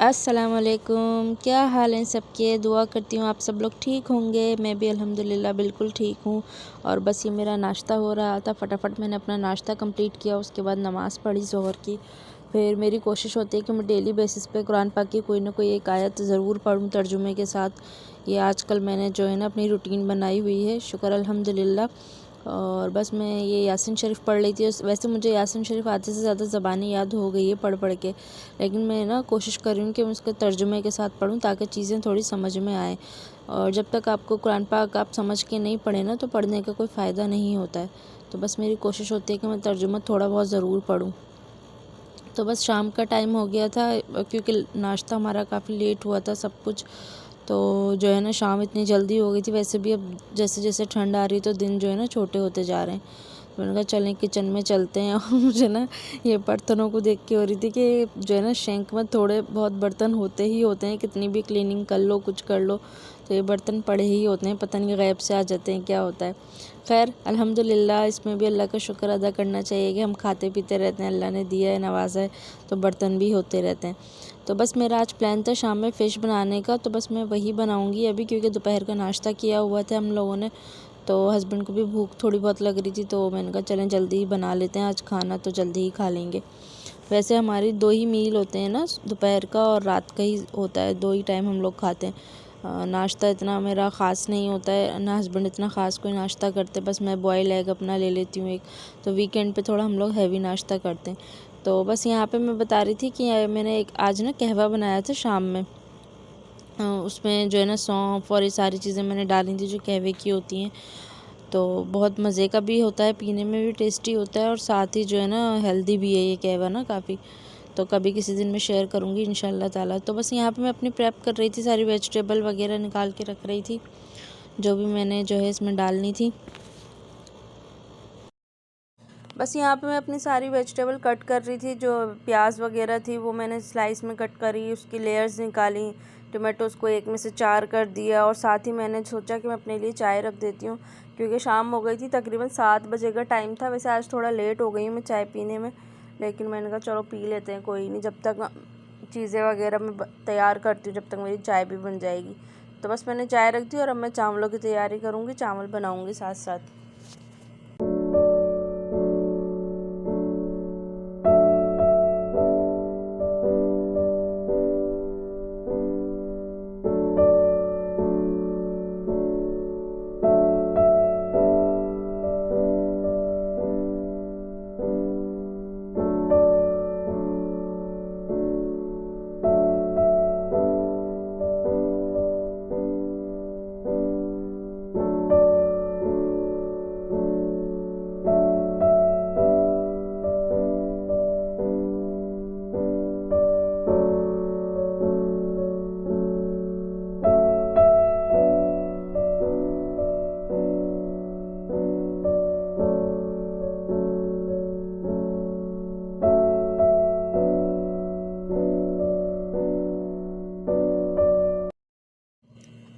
अस्सलाम वालेकुम। क्या हाल हैं सबके। दुआ करती हूँ आप सब लोग ठीक होंगे। मैं भी अल्हम्दुलिल्लाह बिल्कुल ठीक हूँ। और बस ये मेरा नाश्ता हो रहा था, फटाफट मैंने अपना नाश्ता कंप्लीट किया। उसके बाद नमाज़ पढ़ी ज़ोहर की। फिर मेरी कोशिश होती है कि मैं डेली बेसिस पे कुरान पाक की कोई ना कोई एक आयत ज़रूर पढूँ तर्जुमे के साथ। ये आजकल मैंने जो है ना अपनी रूटीन बनाई हुई है, शुक्र अल्हम्दुलिल्लाह। और बस मैं ये यासीन शरीफ पढ़ ली थी। वैसे मुझे यासीन शरीफ आधे से ज़्यादा ज़बानी याद हो गई है पढ़ पढ़ के, लेकिन मैं ना कोशिश कर रही हूँ कि मैं उसके तर्जुमे के साथ पढूँ ताकि चीज़ें थोड़ी समझ में आए। और जब तक आपको कुरान पाक आप समझ के नहीं पढ़े ना, तो पढ़ने का कोई फ़ायदा नहीं होता है। तो बस मेरी कोशिश होती है कि मैं तर्जुमा थोड़ा बहुत ज़रूर पढूँ। तो बस शाम का टाइम हो गया था, क्योंकि नाश्ता हमारा काफ़ी लेट हुआ था सब कुछ। तो जो है ना शाम इतनी जल्दी हो गई थी। वैसे भी अब जैसे जैसे ठंड आ रही है तो दिन जो है ना छोटे होते जा रहे हैं। तो मैंने कहा चलें किचन में चलते हैं। और मुझे ना ये बर्तनों को देख के हो रही थी कि जो है ना सिंक में थोड़े बहुत बर्तन होते ही होते हैं, कितनी भी क्लीनिंग कर लो कुछ कर लो तो ये बर्तन पड़े ही होते हैं, पता नहीं गैब से आ जाते हैं क्या होता है। खैर अल्हम्दुलिल्लाह, इसमें भी अल्लाह का शुक्र अदा करना चाहिए कि हम खाते पीते रहते हैं, अल्लाह ने दिया है नवाज़ा है, तो बर्तन भी होते रहते हैं। तो बस मेरा आज प्लान था शाम में फ़िश बनाने का, तो बस मैं वही बनाऊंगी अभी, क्योंकि दोपहर का नाश्ता किया हुआ था हम लोगों ने। तो हस्बैंड को भी भूख थोड़ी बहुत लग रही थी, तो मैंने कहा चलें जल्दी ही बना लेते हैं, आज खाना तो जल्दी ही खा लेंगे। वैसे हमारी 2 ही मील होते हैं ना, दोपहर का और रात का ही होता है, 2 ही टाइम हम लोग खाते हैं। नाश्ता इतना मेरा ख़ास नहीं होता है ना, हस्बैंड इतना ख़ास कोई नाश्ता करते, बस मैं बॉयल एग अपना ले लेती हूँ एक। तो वीकेंड पे थोड़ा हम लोग हैवी नाश्ता करते हैं। तो बस यहाँ पे मैं बता रही थी कि मैंने एक आज ना कहवा बनाया था शाम में। उसमें जो है ना सौंफ और ये सारी चीज़ें मैंने डाली थी जो कहवे की होती हैं। तो बहुत मज़े का भी होता है, पीने में भी टेस्टी होता है, और साथ ही जो है ना हेल्दी भी है ये कहवा ना काफ़ी। तो कभी किसी दिन मैं शेयर करूँगी इंशाल्लाह ताला। तो बस यहाँ पे मैं अपनी प्रेप कर रही थी, सारी वेजिटेबल वगैरह निकाल के रख रही थी जो भी मैंने जो है इसमें डालनी थी। बस यहाँ पे मैं अपनी सारी वेजिटेबल कट कर रही थी। जो प्याज वगैरह थी वो मैंने स्लाइस में कट करी, उसकी लेयर्स निकाली। टोमेटोज़ को एक में से 4 कर दिया, और साथ ही मैंने सोचा कि मैं अपने लिए चाय रख देती हूँ, क्योंकि शाम हो गई थी, तकरीबन 7 बजे का टाइम था। वैसे आज थोड़ा लेट हो गई हूँ मैं चाय पीने में, लेकिन मैंने कहा चलो पी लेते हैं, कोई नहीं, जब तक चीज़ें वगैरह मैं तैयार करती हूँ जब तक मेरी चाय भी बन जाएगी। तो बस मैंने चाय रख दी, और अब मैं चावलों की तैयारी करूँगी, चावल बनाऊँगी साथ साथ।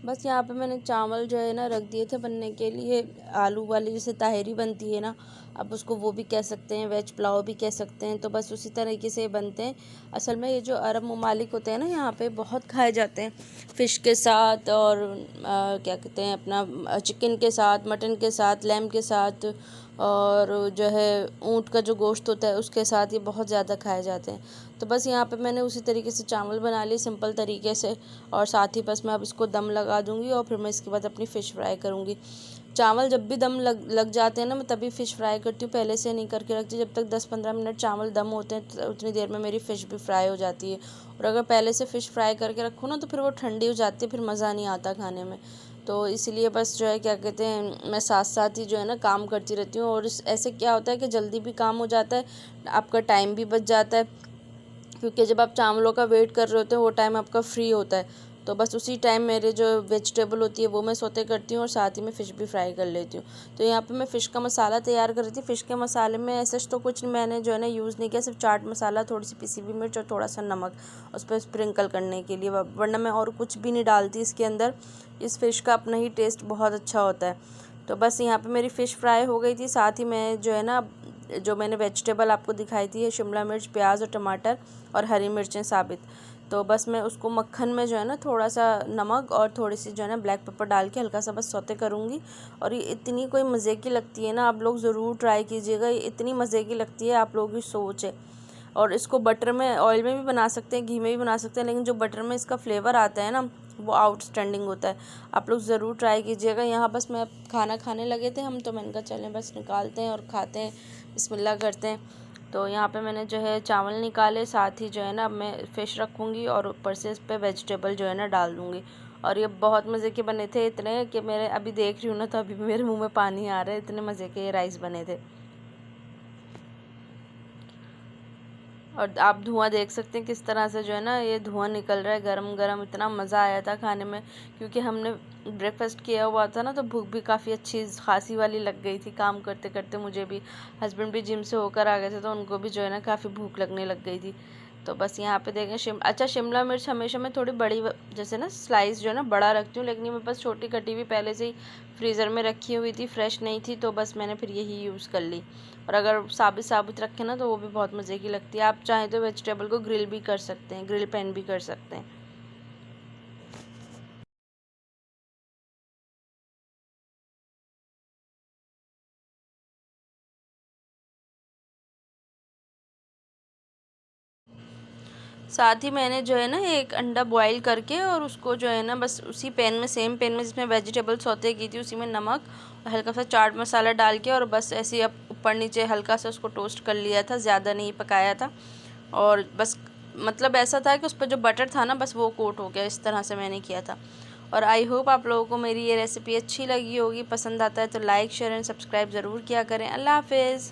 बस यहाँ पे मैंने चावल जो है ना रख दिए थे बनने के लिए। आलू वाली जैसे ताहिरी बनती है ना, आप उसको वो भी कह सकते हैं, वेज पुलाव भी कह सकते हैं। तो बस उसी तरीके से बनते हैं। असल में ये जो अरब ममालिक होते हैं ना, यहाँ पे बहुत खाए जाते हैं फ़िश के साथ, और क्या कहते हैं अपना चिकन के साथ, मटन के साथ, लैम के साथ, और जो है ऊँट का जो गोश्त होता है उसके साथ ये बहुत ज़्यादा खाए जाते हैं। तो बस यहाँ पे मैंने उसी तरीके से चावल बना लिए सिंपल तरीके से, और साथ ही बस मैं अब इसको दम लगा दूँगी, और फिर मैं इसके बाद अपनी फ़िश फ्राई करूँगी। चावल जब भी दम लग जाते हैं ना, मैं तभी फ़िश फ्राई करती हूँ, पहले से नहीं करके रखती। जब तक 10-15 मिनट चावल दम होते हैं तो उतनी देर में मेरी फ़िश भी फ्राई हो जाती है। और अगर पहले से फ़िश फ्राई करके रखूँ ना, तो फिर वो ठंडी हो जाती है, फिर मज़ा नहीं आता खाने में। तो इसलिए बस जो है क्या कहते हैं, मैं साथ साथ ही जो है ना काम करती रहती हूँ। और ऐसे क्या होता है कि जल्दी भी काम हो जाता है, आपका टाइम भी बच जाता है, क्योंकि जब आप चावलों का वेट कर रहे होते हैं वो टाइम आपका फ्री होता है। तो बस उसी टाइम मेरे जो वेजिटेबल होती है वो मैं सौते करती हूँ, और साथ ही मैं फ़िश भी फ्राई कर लेती हूँ। तो यहाँ पे मैं फ़िश का मसाला तैयार कर रही थी। फ़िश के मसाले में ऐसे तो कुछ मैंने जो है ना यूज़ नहीं किया, सिर्फ चाट मसाला, थोड़ी सी पिसी हुई मिर्च और थोड़ा सा नमक उस पर स्प्रिंकल करने के लिए, वरना मैं और कुछ भी नहीं डालती इसके अंदर। इस फ़िश का अपना ही टेस्ट बहुत अच्छा होता है। तो बस यहाँ पे मेरी फ़िश फ्राई हो गई थी, साथ ही मैं जो है ना जो मैंने वेजिटेबल आपको दिखाई थी, शिमला मिर्च, प्याज और टमाटर और हरी मिर्चें साबित। तो बस मैं उसको मक्खन में जो है ना थोड़ा सा नमक और थोड़ी सी जो है ना ब्लैक पेपर डाल के हल्का सा बस सौते करूँगी। और ये इतनी कोई मज़े की लगती है ना, आप लोग ज़रूर ट्राई कीजिएगा, ये इतनी मज़े की लगती है, आप लोगों की सोच है। और इसको बटर में, ऑयल में भी बना सकते हैं, घी में भी बना सकते हैं, लेकिन जो बटर में इसका फ्लेवर आता है ना वो आउटस्टैंडिंग होता है। आप लोग ज़रूर ट्राई कीजिएगा। यहाँ बस मैं खाना खाने लगे थे हम, तो मैंने कहा चलें बस निकालते हैं और खाते हैं, बिस्मिल्लाह करते हैं। तो यहाँ पे मैंने जो है चावल निकाले, साथ ही जो है ना अब मैं फ़िश रखूँगी और ऊपर से इस पर वेजिटेबल जो है ना डाल दूँगी। और ये बहुत मज़े के बने थे, इतने कि मेरे अभी देख रही हूँ ना तो अभी मेरे मुँह में पानी आ रहा है, इतने मज़े के ये राइस बने थे। और आप धुआं देख सकते हैं किस तरह से जो है ना ये धुआं निकल रहा है गरम गरम। इतना मज़ा आया था खाने में, क्योंकि हमने ब्रेकफास्ट किया हुआ था ना, तो भूख भी काफ़ी अच्छी खासी वाली लग गई थी काम करते करते मुझे भी। हस्बैंड भी जिम से होकर आ गए थे, तो उनको भी जो है ना काफ़ी भूख लगने लग गई थी। तो बस यहाँ पे देखें अच्छा, शिमला मिर्च हमेशा मैं थोड़ी बड़ी जैसे ना स्लाइस जो है ना बड़ा रखती हूँ, लेकिन ये मेरे पास छोटी कटी हुई पहले से ही फ्रीज़र में रखी हुई थी, फ्रेश नहीं थी, तो बस मैंने फिर यही यूज़ कर ली। और अगर साबित साबित रखें ना तो वो भी बहुत मज़े की लगती है। आप चाहें तो वेजिटेबल को ग्रिल भी कर सकते हैं, ग्रिल पैन भी कर सकते हैं। साथ ही मैंने जो है ना एक अंडा बॉईल करके और उसको जो है ना बस उसी पैन में, सेम पैन में जिसमें वेजिटेबल सौते की थी, उसी में नमक और हल्का सा चाट मसाला डाल के और बस ऐसे ही अब ऊपर नीचे हल्का सा उसको टोस्ट कर लिया था, ज़्यादा नहीं पकाया था। और बस मतलब ऐसा था कि उस पर जो बटर था ना बस वो कोट हो गया, इस तरह से मैंने किया था। और आई होप आप लोगों को मेरी ये रेसिपी अच्छी लगी होगी, पसंद आता है तो लाइक शेयर एंड सब्सक्राइब ज़रूर किया करें। अल्लाह हाफिज़।